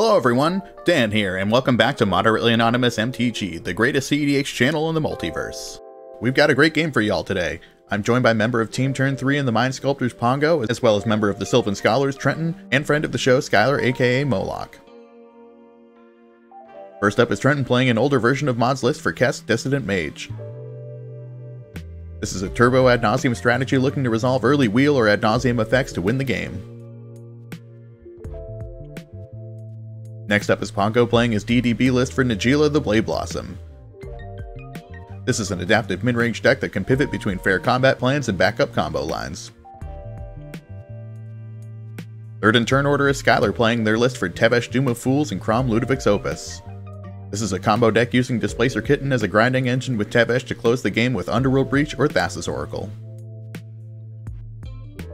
Hello everyone, Dan here, and welcome back to Moderately Anonymous MTG, the greatest cEDH channel in the multiverse. We've got a great game for y'all today. I'm joined by member of Team Turn 3 in the Mind Sculptors Pongo, as well as member of the Sylvan Scholars Trentyn, and friend of the show Skylar aka Mauuuloch. First up is Trentyn playing an older version of Mod's list for Kesk Dissident Mage. This is a turbo ad nauseam strategy looking to resolve early wheel or ad nauseam effects to win the game. Next up is Pongo playing his DDB list for Najeela the Blade Blossom. This is an adaptive mid-range deck that can pivot between fair combat plans and backup combo lines. Third in turn order is Skylar playing their list for Tevesh Doom of Fools and Crom Ludovic's Opus. This is a combo deck using Displacer Kitten as a grinding engine with Tevesh to close the game with Underworld Breach or Thassa's Oracle.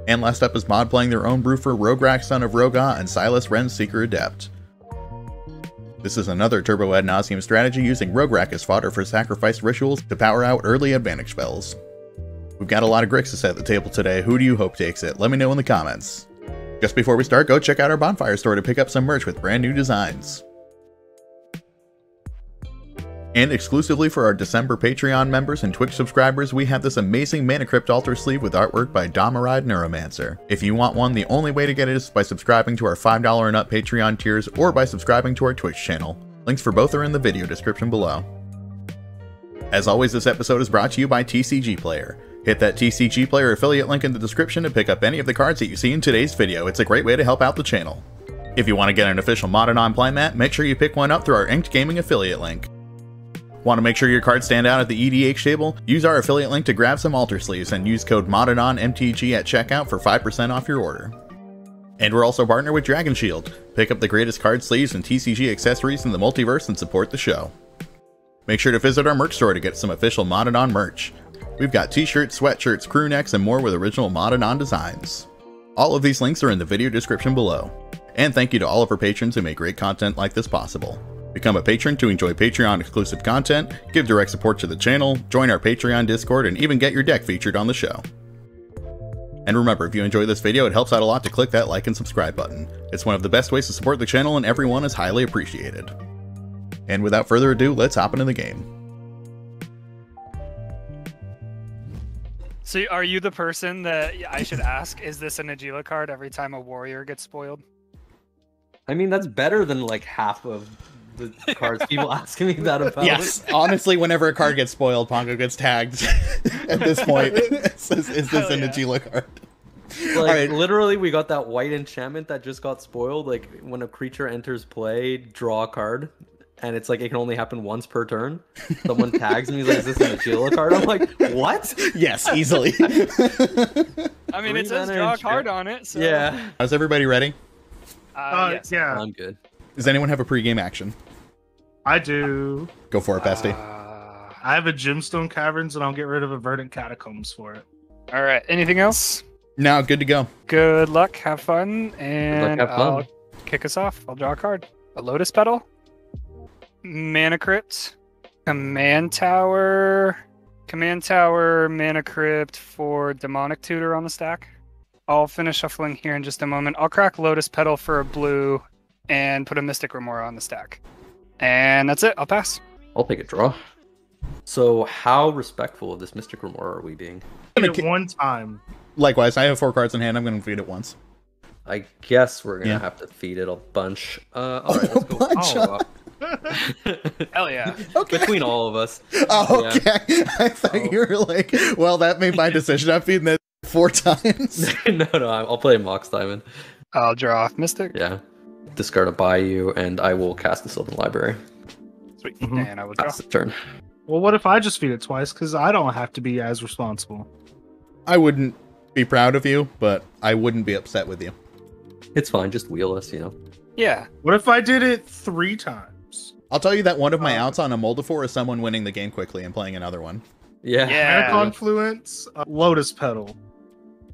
And last up is Mod playing their own brew for Rograk Son of Roga and Silas Wren's Seeker Adept. This is another turbo ad nauseam strategy using Rograk as fodder for sacrifice rituals to power out early advantage spells. We've got a lot of Grixis at the table today. Who do you hope takes it? Let me know in the comments. Just before we start, go check out our Bonfire store to pick up some merch with brand new designs. And exclusively for our December Patreon members and Twitch subscribers, we have this amazing Mana Crypt altar sleeve with artwork by Domaride Neuromancer. If you want one, the only way to get it is by subscribing to our $5 and up Patreon tiers or by subscribing to our Twitch channel. Links for both are in the video description below. As always, this episode is brought to you by TCG Player. Hit that TCG Player affiliate link in the description to pick up any of the cards that you see in today's video. It's a great way to help out the channel. If you want to get an official Modanon playmat, make sure you pick one up through our Inked Gaming affiliate link. Want to make sure your cards stand out at the EDH table? Use our affiliate link to grab some altar sleeves and use code MODANONMTG at checkout for 5% off your order. And we're also partnered with Dragon Shield. Pick up the greatest card sleeves and TCG accessories in the multiverse and support the show. Make sure to visit our merch store to get some official Modanon merch. We've got t-shirts, sweatshirts, crew necks, and more with original Modanon designs. All of these links are in the video description below. And thank you to all of our patrons who make great content like this possible. Become a patron to enjoy Patreon exclusive content, give direct support to the channel, join our Patreon Discord, and even get your deck featured on the show. And remember, if you enjoy this video, it helps out a lot to click that like and subscribe button. It's one of the best ways to support the channel and everyone is highly appreciated. And without further ado, let's hop into the game. So are you the person that I should ask, is this a Najeela card every time a warrior gets spoiled? I mean, that's better than like half of the cards people asking me that about. Yes, honestly, whenever a card gets spoiled, Pongo gets tagged at this point. Is this a Najeela card? Like, literally, we got that white enchantment that just got spoiled. Like, when a creature enters play, draw a card. And it's like, it can only happen once per turn. Someone tags me, like, is this a Najeela card? I'm like, what? Yes, easily. I mean, it says draw a card on it, so... Yeah. Is everybody ready? Yes. Yeah. I'm good. Does anyone have a pre-game action? I do. Go for it, Bestie. I have a Gemstone Caverns, and I'll get rid of a Verdant Catacombs for it. All right. Anything else? No, good to go. Good luck. Have fun. And have fun. I'll kick us off. I'll draw a card. A Lotus Petal. Mana Crypt. Command Tower. Command Tower, Mana Crypt for Demonic Tutor on the stack. I'll finish shuffling here in just a moment. I'll crack Lotus Petal for a blue and put a Mystic Remora on the stack. And that's it. I'll pass. I'll take a draw. So how respectful of this Mystic Remora are we being? Feed it one time. Likewise, I have 4 cards in hand. I'm going to feed it once. I guess we're going to have to feed it a bunch. All right, let's go. Hell yeah. Okay. Between all of us. Oh, okay. Yeah. I thought you were like, well, that made my decision. I'm feeding it 4 times. No, I'll play Mox Diamond. I'll draw off Mystic. Yeah. Discard a Bayou, and I will cast the Sylvan Library. Sweet. And I will draw. That's the turn. Well, what if I just feed it twice? Because I don't have to be as responsible. I wouldn't be proud of you, but I wouldn't be upset with you. It's fine. Just wheel us, you know. Yeah. What if I did it 3 times? I'll tell you that one of my outs on a Moldifor is someone winning the game quickly and playing another one. Yeah. Mana Confluence, Lotus Petal.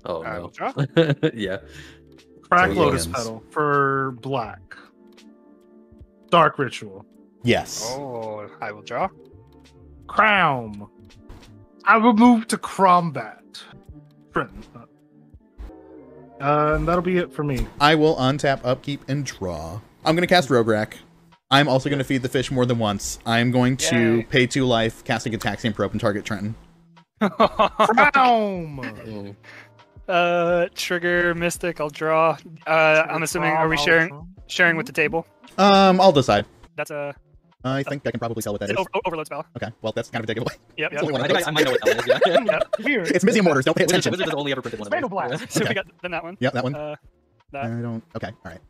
Oh, I no. will draw. Yeah. Crack So Lotus Williams. Petal for black. Dark Ritual. Yes. Oh, I will draw. Crown. I will move to Crombat. Trentyn. And that'll be it for me. I will untap, upkeep, and draw. I'm going to cast Rogue Rack. I'm also going to feed the fish more than once. I'm going to pay 2 life, casting Ataxian Probe, and target Trentyn. Trigger Mystic. I'll draw. I'm assuming. Are we sharing with the table? I'll decide. That's a. I think I can probably tell what that is. Overload spell. Okay, well, that's kind of a takeaway. Yep. I think I might know what that one is. Yeah. Yep. It's Mizium Mortars, don't pay attention. Wizards have only ever printed one. Blast. So we got then that one. Yep, that one. That. I don't... Okay, alright.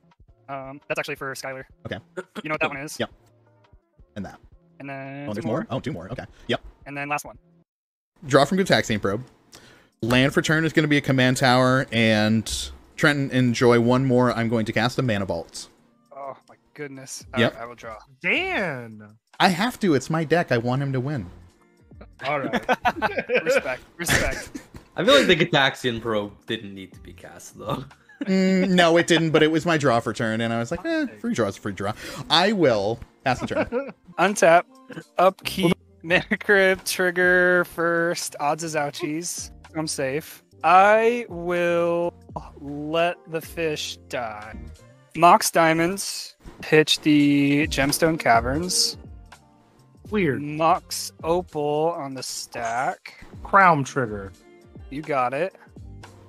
That's actually for Skylar. Okay. You know what that one is? Yep. And that. And then Oh, there's more? Oh, 2 more. Okay. Yep. And then last one. Draw from Gutaxian Probe. Land for turn is going to be a command tower, and Trentyn, enjoy 1 more. I'm going to cast a Mana Vault. Oh my goodness. Yep. I will draw. Dan. I have to. It's my deck. I want him to win. All right. Respect. I feel like the Gitaxian Probe didn't need to be cast, though. No, it didn't, but it was my draw for turn, and I was like, free draw is free draw. I will pass the turn. Untap. Upkeep. Mana Crypt. Trigger first. Odds is ouchies. I'm safe. I will let the fish die. Mox Diamonds. Pitch the Gemstone Caverns. Weird. Mox Opal on the stack. Crown trigger. You got it.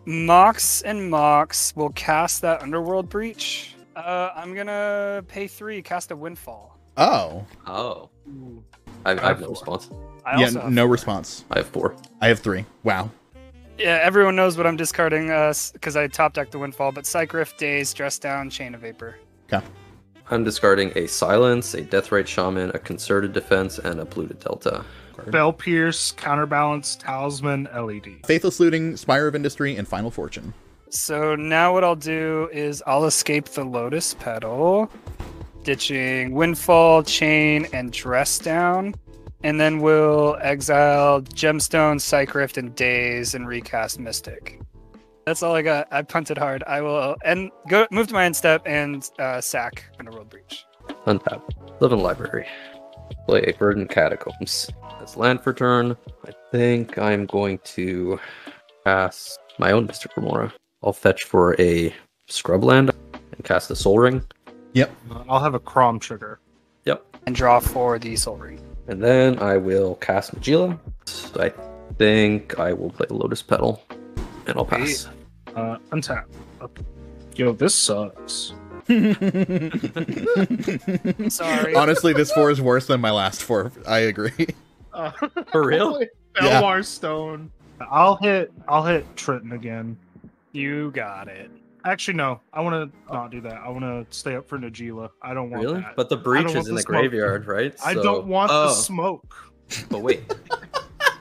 Mox and Mox will cast that Underworld Breach. I'm gonna pay 3, cast a Windfall. Oh. Oh. I have no response. I also have no 4. response. I have 4. I have 3. Wow. Yeah, everyone knows what I'm discarding because I top decked the Windfall, but Psychrift, Daze, Dress Down, Chain of Vapor. Okay. I'm discarding a Silence, a Deathrite Shaman, a Concerted Defense, and a Polluted Delta. Bell Pierce, Counterbalance, Talisman, LED. Faithless Looting, Spire of Industry, and Final Fortune. So now what I'll do is I'll escape the Lotus Petal, ditching Windfall, Chain, and Dress Down, and then we'll exile Gemstone, Psychrift, and Daze, and recast Mystic. That's all I got. I punted hard. I will move to my end step and sack Underworld Breach. Untap. Live in Library. Play a Verdant Catacombs. As land for turn, I think I'm going to cast my own Mystic Remora. I'll fetch for a Scrubland and cast a Soul Ring. Yep. I'll have a Crom trigger. Yep. And draw for the Soul Ring. And then I will cast Magilla. I think I will play Lotus Petal. And I'll pass. Untap. Yo, this sucks. Sorry. Honestly, this 4 is worse than my last 4. I agree. For real? Belmar Stone. I'll hit Trentyn again. You got it. Actually, no. I want to not do that. I want to stay up for Najila. I don't want Really? that. But the I breach don't is want in the smoke. graveyard, right? I don't want the smoke. But wait.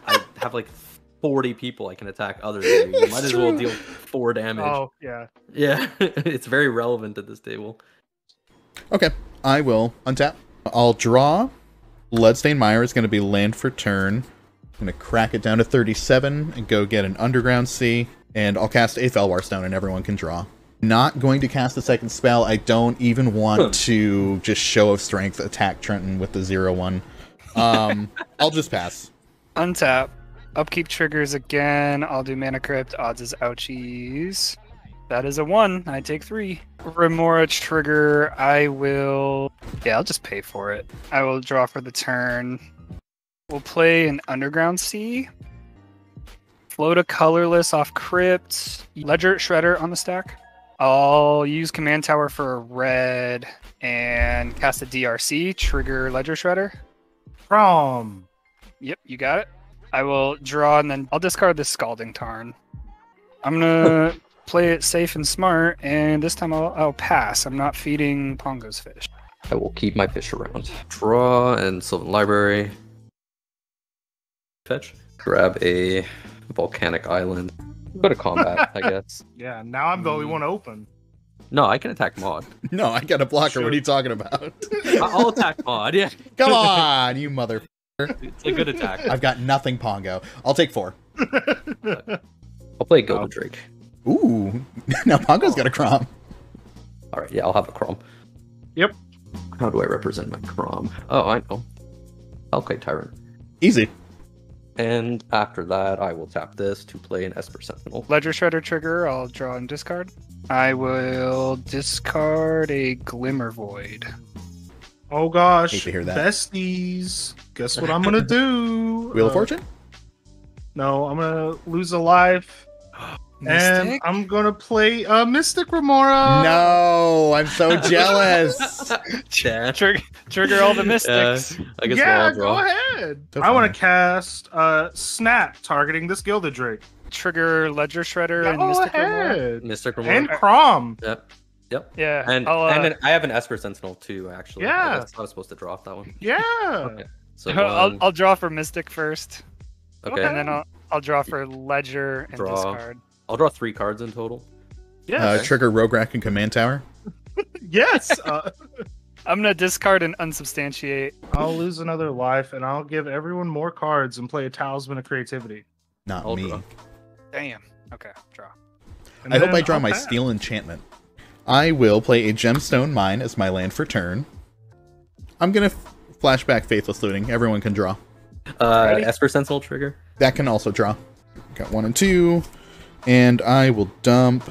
I have like 40 people I can attack other than you. You might as well deal 4 damage. Oh, yeah. Yeah. It's very relevant at this table. Okay. I will untap. I'll draw. Bloodstained Mire is going to be land for turn. I'm going to crack it down to 37 and go get an Underground Sea. And I'll cast a Felwar Stone and everyone can draw. Not going to cast a second spell. I don't even want to just show of strength attack Trentyn with the 0/1. I'll just pass. Untap. Upkeep triggers again. I'll do Mana Crypt. Odds is ouchies. That is a 1. I take 3. Remora trigger. I will... Yeah, I'll just pay for it. I will draw for the turn. We'll play an Underground Sea. Float a colorless off Crypt. Ledger Shredder on the stack. I'll use Command Tower for red and cast a DRC. Trigger Ledger Shredder. Crom. Yep, you got it. I will draw and then I'll discard this Scalding Tarn. I'm gonna play it safe and smart, and this time I'll pass. I'm not feeding Pongo's fish. I will keep my fish around. Draw and Sylvan Library. Fetch. Grab a volcanic island. Go to combat, I guess. Yeah, now I'm the only one open. No, I can attack Mod. No, I got a blocker. Sure. What are you talking about? I'll attack Mod, yeah. Come on, you mother... It's a good attack. I've got nothing Pongo. I'll take 4. I'll play Gilded Drake. Ooh. Now Pongo's got a Crom. Alright, yeah, I'll have a Crom. Yep. How do I represent my Crom? Oh, I know. Alkite Tyrant. Easy. And after that, I will tap this to play an Esper Sentinel. Ledger Shredder trigger. I'll draw and discard. I will discard a Glimmer Void. Oh gosh. Hate to hear that. Besties. Guess what I'm gonna do? Wheel of Fortune? No, I'm gonna lose a life. And Mystic? I'm gonna play Mystic Remora. No, I'm so jealous. Yeah. Trigger all the mystics. I guess Yeah, we'll all go draw. ahead. So I want funny. to cast Snap, targeting this Gilded Drake. Trigger Ledger Shredder and Go Mystic Remora. ahead. Mystic Remora. And Crom. Yep. Yep. Yeah, And I have an Esper Sentinel too, actually. Yeah. I was supposed to draw off that one. Yeah. Okay. So I'll draw for Mystic first, okay. and then I'll draw for Ledger and Draw. discard. I'll draw 3 cards in total. Yes. Trigger Rogue Rack and Command Tower. Yes. I'm gonna discard and unsubstantiate. I'll lose another life, and I'll give everyone more cards and play a Talisman of Creativity. Not I'll me. draw. Damn. Okay, draw. And I hope then I draw I'll my pass. Steel Enchantment. I will play a Gemstone Mine as my land for turn. I'm gonna flashback Faithless Looting. Everyone can draw. Ready? Esper Sentinel trigger. That can also draw. Got 1 and 2. And I will dump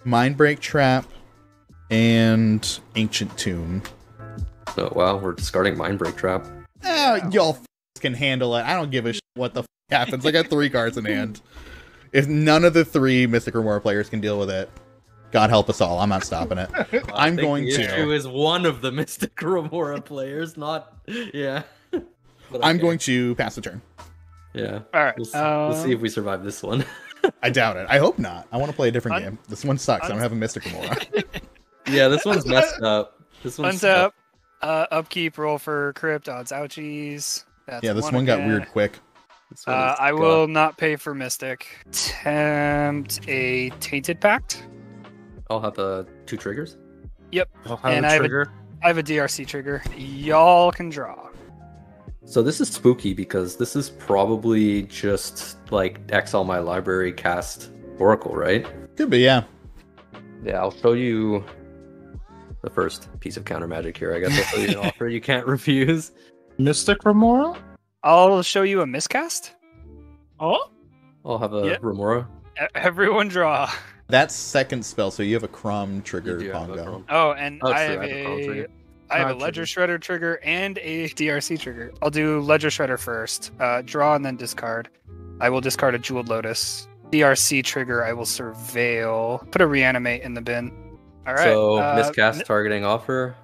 Mindbreak Trap and Ancient Tomb. Oh wow, we're discarding Mindbreak Trap. Y'all can handle it. I don't give a shit what the happens. I got 3 cards in hand. If none of the 3 Mystic Remora players can deal with it, God help us all. I'm not stopping it. I'm going the to. issue is one of the Mystic Remora players, not yeah. But I'm okay. going to pass the turn. Yeah. All right. We'll see if we survive this one. I doubt it. I hope not. I want to play a different game. This one sucks. I don't have a Mystic Remora. Yeah, this one's messed up. This one's Untap. Upkeep. Roll for Crypt. Odds. Ouchies. That's Yeah, this one got again. weird quick. This one is I will not pay for Mystic. Tempt a Tainted Pact. I'll have 2 triggers. I'll have And a I have a- trigger. I have a DRC trigger. Y'all can draw. So this is spooky because this is probably just like exile my library, cast Oracle, right? Could be, yeah. Yeah, I'll show you the first piece of counter magic here. I guess I'll show you an offer you can't refuse. Mystic Remora? I'll show you a miscast. Oh? I'll have a Yeah. Remora. Everyone draw. That's second spell, so you have a Crumb You trigger do have a Pongo. Chrome. Oh, and Oh, I true, have I have a Chrome trigger. I have a Gotcha. Ledger Shredder trigger and a DRC trigger. I'll do Ledger Shredder first. Draw and then discard. I will discard a Jeweled Lotus. DRC trigger, I will Surveil. Put a Reanimate in the bin. All right. So miscast targeting offer.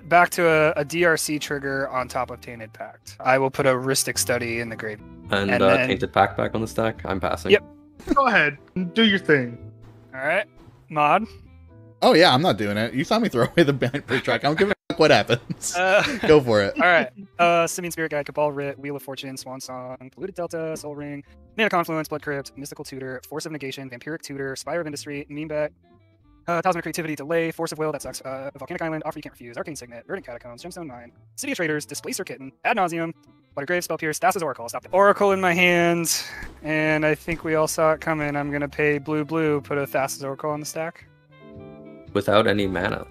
Back to a DRC trigger on top of Tainted Pact. I will put a Rhystic Study in the grave. And, And then- Tainted Pact back on the stack. I'm passing. Yep. Go ahead. Do your thing. All right. Mod. Oh, yeah, I'm not doing it. You saw me throw away the Mindbreak Track. I don't give a fuck what happens. Go for it. All right. Simian Spirit Guide, Cabal Writ, Wheel of Fortune, Swan Song, Polluted Delta, Soul Ring, Mana Confluence, Blood Crypt, Mystical Tutor, Force of Negation, Vampiric Tutor, Spire of Industry, Meanbat, Talisman of Creativity, Delay, Force of Will, that sucks, Volcanic Island, Offer You Can't Refuse, Arcane Signet, Verdant Catacombs, Gemstone Mine, City of Traders, Displacer Kitten, Ad Nauseum, Watergrave, Spell Pierce, Thassa's Oracle. I'll stop it. Oracle in my hand, and I think we all saw it coming. I'm going to pay blue, put a Thassa's Oracle on the stack. Without any mana.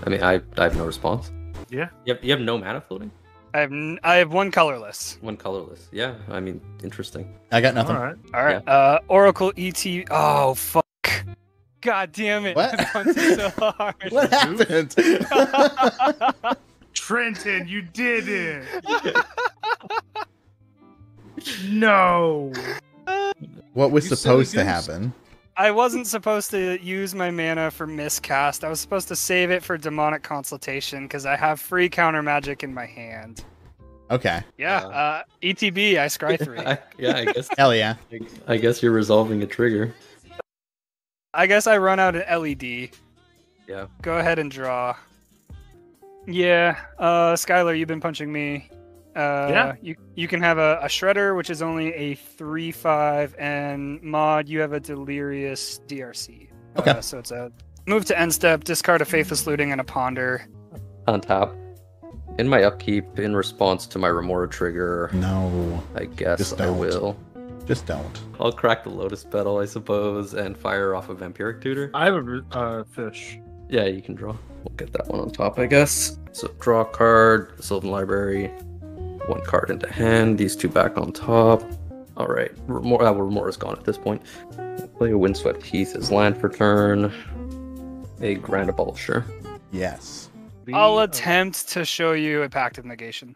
I mean, I have no response. Yeah. You have no mana floating? I have one colorless. One colorless. Yeah, I mean, interesting. I got nothing. All right. All right. Oracle ET. Oh, fuck. God damn it. What? I punted so hard. What happened? Trentyn, you did it. No. What was You supposed silly to goose. happen? I wasn't supposed to use my mana for miscast. I was supposed to save it for demonic consultation because I have free counter magic in my hand. Okay. Yeah. ETB. I scry 3. I guess. Hell yeah. I guess you're resolving a trigger. I guess I run out an LED. Yeah. Go ahead and draw. Yeah. Skylar, you've been punching me. Yeah. You can have a Shredder, which is only a 3/5, and Mod, you have a Delirious DRC. Okay. So it's a move to end step, discard a Faithless Looting and a Ponder. On top. In my upkeep, in response to my Remora trigger, No. I guess Just I don't. will. Just don't. I'll crack the Lotus Petal, I suppose, and fire off a Vampiric Tutor. I have a fish. Yeah, you can draw. We'll get that one on top, I guess. So draw a card, Sylvan Library, 1 card into hand, these 2 back on top. All right, Remora's gone at this point. Play a Windswept Heath as land for turn. A Grand Abolisher. Yes. I'll attempt to show you a Pact of Negation.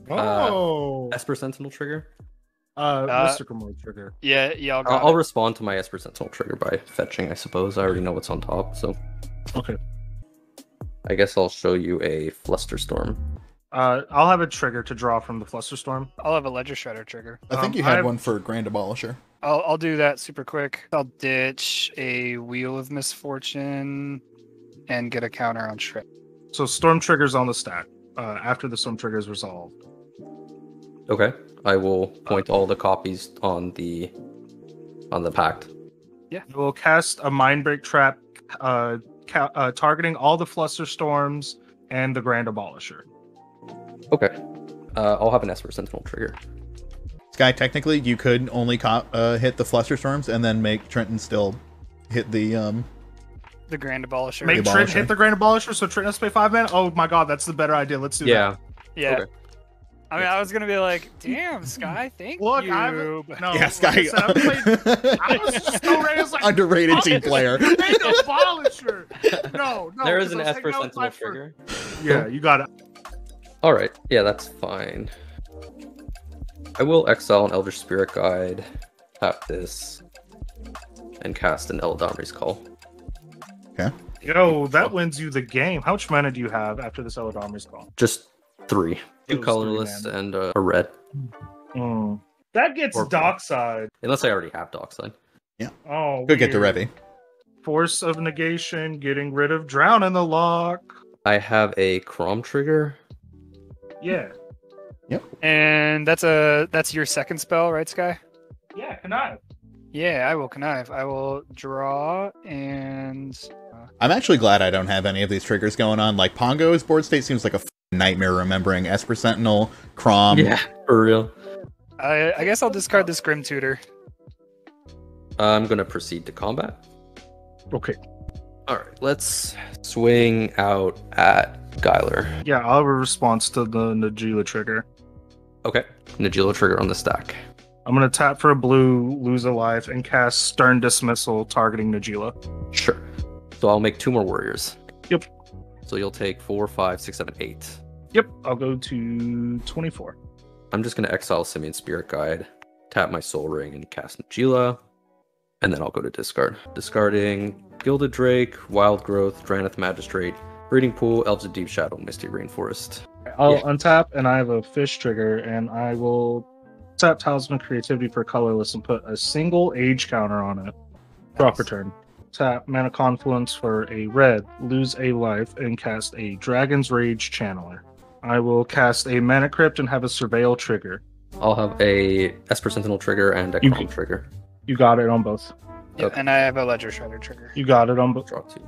Oh. Esper Sentinel trigger. Mystical Mode trigger. Yeah, y'all got I'll it. respond to my Esper Sentinel trigger by fetching, I suppose. I already know what's on top, so. Okay. I guess I'll show you a Flusterstorm. I'll have a trigger to draw from the Flusterstorm. I'll have a Ledger Shredder trigger. I think you had one for Grand Abolisher. I'll do that super quick. I'll ditch a Wheel of Misfortune and get a counter on Shred. So Storm triggers on the stack after the Storm trigger is resolved. Okay. I will point all the copies on the Pact. Yeah. We'll cast a Mindbreak Trap targeting all the Flusterstorms and the Grand Abolisher. Okay. I'll have an Esper Sentinel trigger. Sky, technically, you could only hit the Flusterstorms and then make Trentyn still hit the Grand Abolisher. Make Abolisher. Trent hit the Grand Abolisher, so Trent has to pay 5 mana? Oh my god, that's the better idea. Let's do that. Yeah. Okay. I mean, I was gonna be like, "Damn, Sky, thank Look, you." no, Yeah, Sky. like I was just so ready. I was like, underrated team player. Grand Abolisher. No. There is 'cause an I was Esper hanging out with my Sentinel friend. trigger. Yeah, you got it. Alright, yeah, that's fine. I will exile an Elder Spirit Guide, tap this, and cast an Eladamri's Call. Okay. Yo, that wins you the game. How much mana do you have after this Eladamri's Call? Just 3. 2 Those colorless 3 mana. and a red. That gets Or- Dockside. Unless I already have Dockside. Oh, Could get the weird. Revy. Force of Negation, getting rid of Drown in the Lock. I have a Crom trigger. Yeah. And that's your second spell, right, Sky? Yeah, connive. Yeah, I will connive. I will draw and I'm actually glad I don't have any of these triggers going on. Like, Pongo's board state seems like a nightmare remembering Esper Sentinel, Crom. Yeah, for real. I guess I'll discard this Grim Tutor. I'm gonna proceed to combat. Okay. Alright, let's swing out at Gyler. Yeah, I'll have a response to the Najila trigger. Okay. Najila trigger on the stack. I'm going to tap for a blue, lose a life, and cast Stern Dismissal targeting Najila. Sure. So I'll make 2 more warriors. Yep. So you'll take 4, 5, 6, 7, 8. Yep, I'll go to 24. I'm just going to exile Simian Spirit Guide, tap my Soul Ring, and cast Najila. And then I'll go to discard. Discarding Gilded Drake, Wild Growth, Draneth Magistrate, Breeding Pool, Elves of Deep Shadow, Misty Rainforest. I'll Yeah. untap, and I have a fish trigger, and I will tap Talisman Creativity for colorless and put a single age counter on it. Drop return. Tap Mana Confluence for a red, lose a life, and cast a Dragon's Rage Channeler. I will cast a Mana Crypt and have a Surveil trigger. I'll have a Esper Sentinel trigger and a You Crom can- trigger. You got it on both. Yeah, Okay. and I have a Ledger Shredder trigger. You got it on both. Draw 2.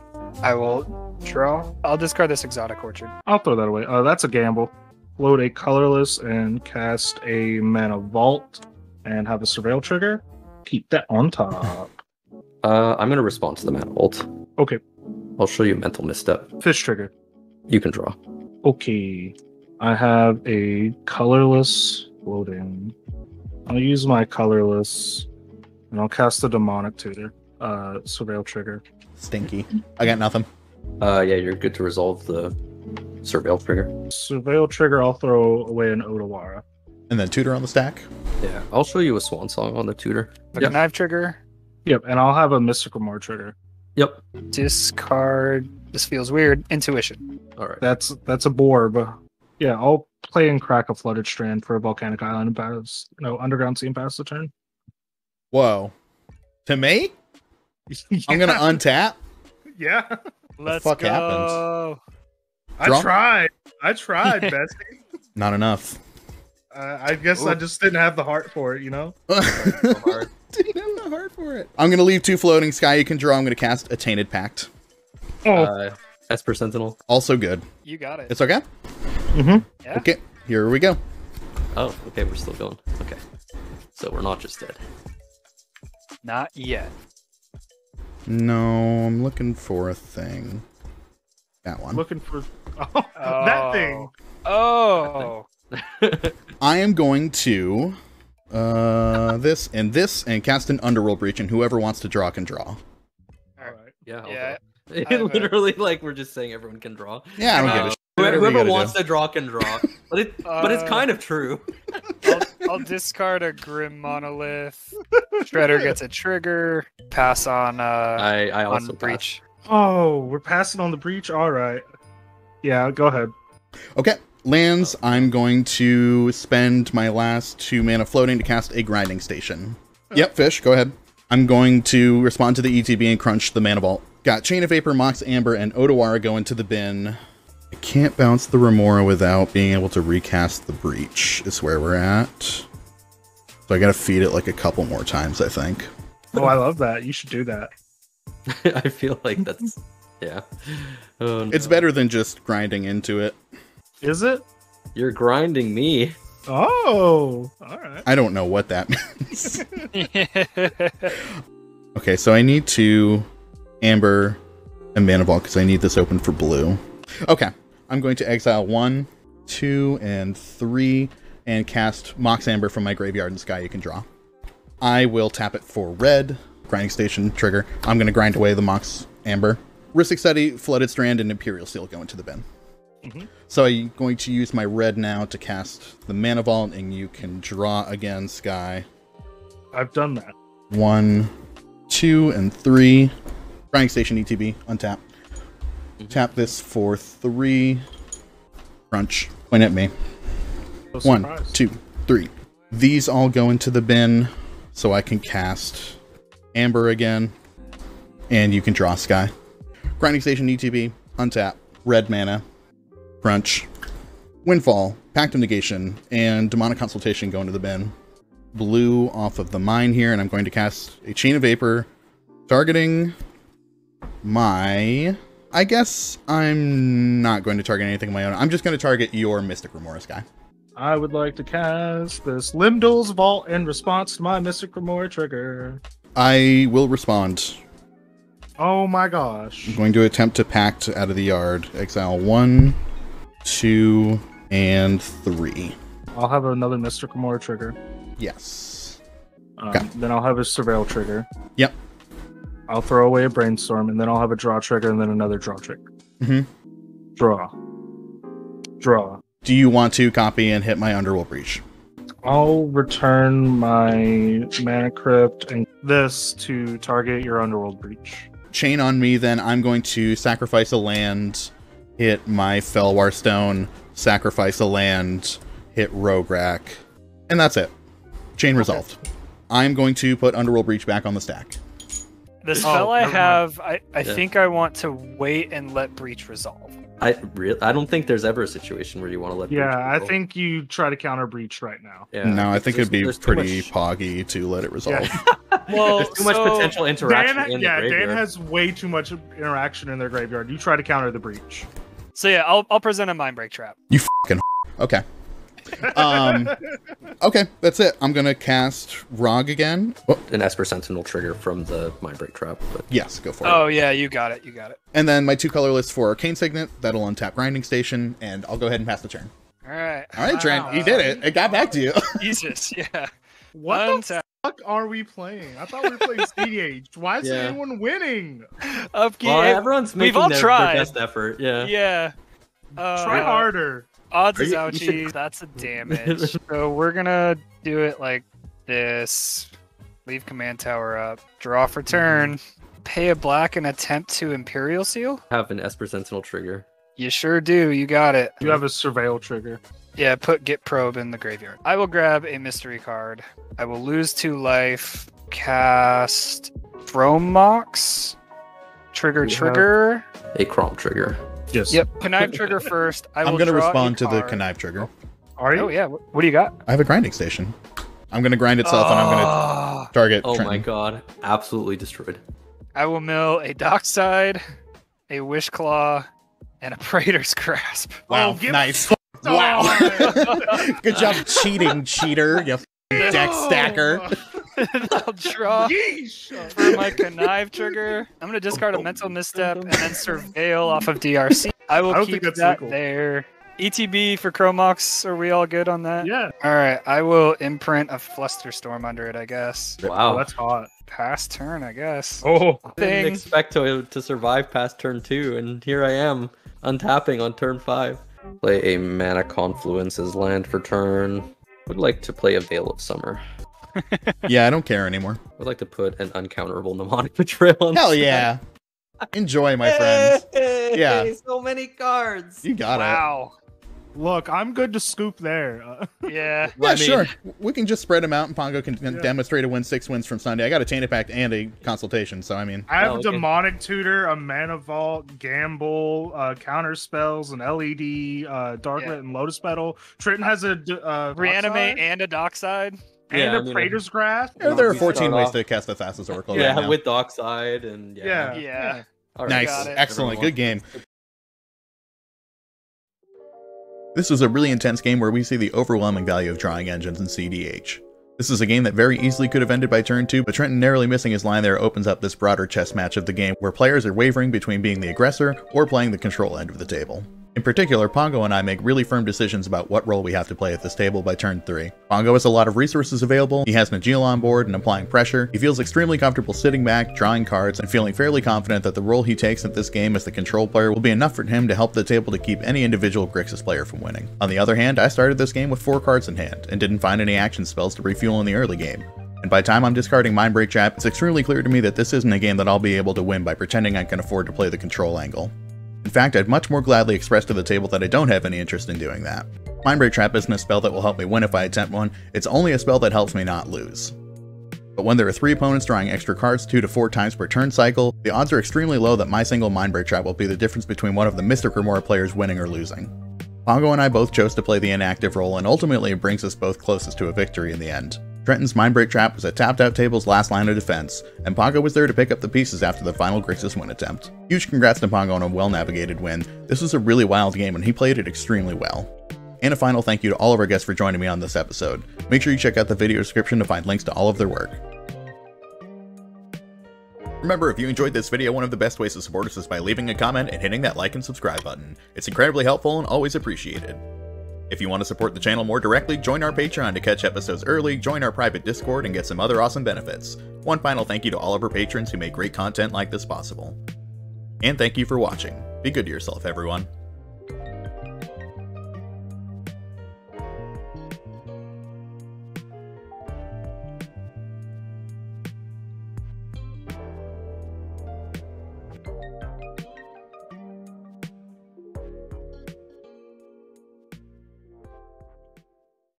I will draw. I'll discard this Exotic Orchard. I'll throw that away. That's a gamble. Load a colorless and cast a Mana Vault and have a Surveil trigger. Keep that on top. I'm going to respond to the Mana Vault. Okay, I'll show you a Mental Misstep. fish trigger. You can draw. Okay, I have a colorless loading. I'll use my colorless and I'll cast the Demonic Tutor. Surveil trigger. Stinky. I got nothing. Yeah, you're good to resolve the Surveil trigger. Surveil trigger, I'll throw away an Odawara. And then Tutor on the stack. Yeah, I'll show you a Swan Song on the tutor. A Yep. Connive trigger. Yep, and I'll have a Mystical Mar trigger. Yep. Discard. This feels weird. Intuition. All right. That's a Borb. Yeah, I'll play and crack a Flooded Strand for a Volcanic Island and pass. No, Underground Sea and pass the turn. Whoa. To me? I'm gonna untap. Yeah, Let's fuck go. Draw? I tried, Bestie. Not enough. I guess I just didn't have the heart for it, you know? hard. Didn't have the heart for it. I'm gonna leave 2 floating. Sky, you can draw. I'm gonna cast a Tainted Pact. Esper Sentinel. Also good. You got it. It's okay? Mm-hmm. Yeah. Okay, here we go. Oh, okay, we're still going. Okay. So we're not just dead. Not yet. No, I'm looking for a thing. That one. Looking for that thing. Oh. I am going to this, and cast an Underworld Breach, and whoever wants to draw can draw. All right. Yeah. I'll Yeah. draw. Literally, like we're just saying everyone can draw. Yeah, I don't give a shit. Whatever you Whoever gotta wants do. to draw can draw. But it's kind of true. I'll discard a Grim Monolith. Shredder gets a trigger. Pass on I also on Breach. Oh, we're passing on the breach. All right. Yeah, go ahead. Okay, lands. I'm going to spend my last 2 mana floating to cast a Grinding Station. Yep, Fish, go ahead. I'm going to respond to the ETB and crunch the Mana Vault. Got Chain of Vapor, Mox Amber, and Odawara go into the bin. I can't bounce the Remora without being able to recast the Breach, is where we're at. So I gotta feed it like a couple more times, I think. Oh, I love that. You should do that. I feel like that's yeah. Oh, no. It's better than just grinding into it. Is it? You're grinding me. Oh, all right. I don't know what that means. Okay, so I need to Amber and Mana Vault because I need this open for blue. Okay, I'm going to exile 1, 2, and 3 and cast Mox Amber from my graveyard and Sky you can draw. I will tap it for red. Grinding Station trigger. I'm going to grind away the Mox Amber. Rhystic Study, Flooded Strand, and Imperial Seal go into the bin. So I'm going to use my red now to cast the Mana Vault, and you can draw again, Sky. I've done that. 1, 2, and 3. Grinding Station ETB, untap. Tap this for 3. Crunch. Point at me. So 1, surprised. 2, 3. These all go into the bin, so I can cast Amber again, and you can draw Sky. Grinding Station ETB, untap, red mana, crunch, Windfall, Pact of Negation, and Demonic Consultation go into the bin. Blue off of the mine here, and I'm going to cast a Chain of Vapor, targeting my... I guess I'm not going to target anything of my own. I'm just going to target your Mystic Remora, Sky. I would like to cast this Limdol's Vault in response to my Mystic Remora trigger. I will respond. Oh my gosh. I'm going to attempt to Pact out of the yard. Exile 1, 2, and 3. I'll have another Mystic Remora trigger. Yes. Okay. Then I'll have a Surveil trigger. Yep. I'll throw away a Brainstorm, and then I'll have a draw trigger, and then another draw trigger. Draw. Draw. Do you want to copy and hit my Underworld Breach? I'll return my Mana Crypt and this to target your Underworld Breach. Chain on me, then I'm going to sacrifice a land, hit my Felwar Stone, sacrifice a land, hit Rograk, and that's it. Chain resolved. I'm going to put Underworld Breach back on the stack. The spell I never mind. have, I think I want to wait and let Breach resolve. I don't think there's ever a situation where you want to let. Yeah, Breach I go. think you try to counter Breach right now. Yeah, No, I think it'd be there's too pretty much- poggy to let it resolve. Well, There's too much potential interaction in the Dan graveyard. has way too much interaction in their graveyard. You try to counter the Breach. So yeah, I'll present a Mind Break Trap. You fucking okay. Okay, that's it. I'm gonna cast Rog again. Oh, An Esper Sentinel trigger from the Mind Break Trap. But yes, go for it. Oh yeah, you got it. You got it. And then my 2 colorless for Arcane Signet. That'll untap Grinding Station, and I'll go ahead and pass the turn. All right. All right, Trent, you did it. It got back to you. Jesus, yeah. What Untap. the fuck are we playing? I thought we were playing cEDH. Why isn't Yeah. anyone winning? Upkeep. well, everyone's We've making all their tried. best effort. Yeah. Yeah. Try harder. Odds Are is you ouchies. That's a damage. So we're gonna do it like this. Leave command tower up. Draw for turn. Pay a black and attempt to Imperial Seal? Have an Esper Sentinel trigger. You sure do. You got it. You have a Surveil trigger. Yeah, put Get Probe in the graveyard. I will grab a mystery card. I will lose 2 life. Cast Thromox. Trigger. A Crom trigger. Yes. Yep. Connive trigger first. I will I'm gonna draw a respond to the card. Connive trigger. Are you? Oh yeah. What do you got? I have a Grinding Station. I'm gonna grind itself, and I'm gonna target Oh Trentyn. my god. Absolutely destroyed. I will mill a Dockside, a Wish Claw, and a Praetor's Grasp. Wow, Oh, give- nice. Oh. Wow. Good job cheating, cheater. You f***ing deck stacker. I'll draw Yeesh. for my Connive trigger. I'm going to discard a Mental Misstep and then Surveil off of DRC. I will I don't keep think that's that legal. there. ETB for Chromox. Are we all good on that? Yeah. All right. I will imprint a Flusterstorm under it, I guess. Oh, Wow. that's hot. Pass turn, I guess. Oh, I didn't Thing. expect to survive past turn 2, and here I am, untapping on turn 5. Play a Mana Confluence as land for turn. Would like to play a Veil of Summer. Yeah, I don't care anymore. Would like to put an uncounterable Mnemonic Betrayal on Hell the yeah. Enjoy, my friends. Hey, Yeah. so many cards. You got Wow. look, I'm good to scoop there. Yeah. it. Yeah, I mean- sure. We can just spread them out, and Pongo can Yeah. demonstrate a win 6 wins from Sunday. I got a Tainted Pact and a Consultation, so I mean... I have Oh, okay. Demonic Tutor, a Mana Vault, Gamble, counter spells, an LED, Darklit, and Lotus Petal. Trentyn has a Reanimate Dockside and a Dockside. and Yeah, a I mean, Praetor's Grasp. There are we 14 start ways off- to cast the Thassa's Oracle Yeah, right now. with Dockside and Yeah. Yeah. All Nice. got it. Excellent. Everyone Good game. wants- This is a really intense game where we see the overwhelming value of drawing engines in cEDH. This is a game that very easily could have ended by turn 2, but Trentyn narrowly missing his line there opens up this broader chess match of the game where players are wavering between being the aggressor or playing the control end of the table. In particular, Pongo and I make really firm decisions about what role we have to play at this table by turn 3. Pongo has a lot of resources available, he has Najeela on board and applying pressure, he feels extremely comfortable sitting back, drawing cards, and feeling fairly confident that the role he takes at this game as the control player will be enough for him to help the table to keep any individual Grixis player from winning. On the other hand, I started this game with 4 cards in hand, and didn't find any action spells to refuel in the early game. And by the time I'm discarding Mindbreak Trap, it's extremely clear to me that this isn't a game that I'll be able to win by pretending I can afford to play the control angle. In fact, I'd much more gladly express to the table that I don't have any interest in doing that. Mindbreak Trap isn't a spell that will help me win if I attempt one, it's only a spell that helps me not lose. But when there are 3 opponents drawing extra cards 2 to 4 times per turn cycle, the odds are extremely low that my single Mindbreak Trap will be the difference between one of the Mystic Remora players winning or losing. Pongo and I both chose to play the inactive role, and ultimately it brings us both closest to a victory in the end. Trentyn's Mindbreak Trap was a tapped out table's last line of defense, and Pongo was there to pick up the pieces after the final Grixis win attempt. Huge congrats to Pongo on a well-navigated win. This was a really wild game and he played it extremely well. And a final thank you to all of our guests for joining me on this episode. Make sure you check out the video description to find links to all of their work. Remember, if you enjoyed this video, one of the best ways to support us is by leaving a comment and hitting that like and subscribe button. It's incredibly helpful and always appreciated. If you want to support the channel more directly, join our Patreon to catch episodes early, join our private Discord, and get some other awesome benefits. One final thank you to all of our patrons who make great content like this possible. And thank you for watching. Be good to yourself, everyone.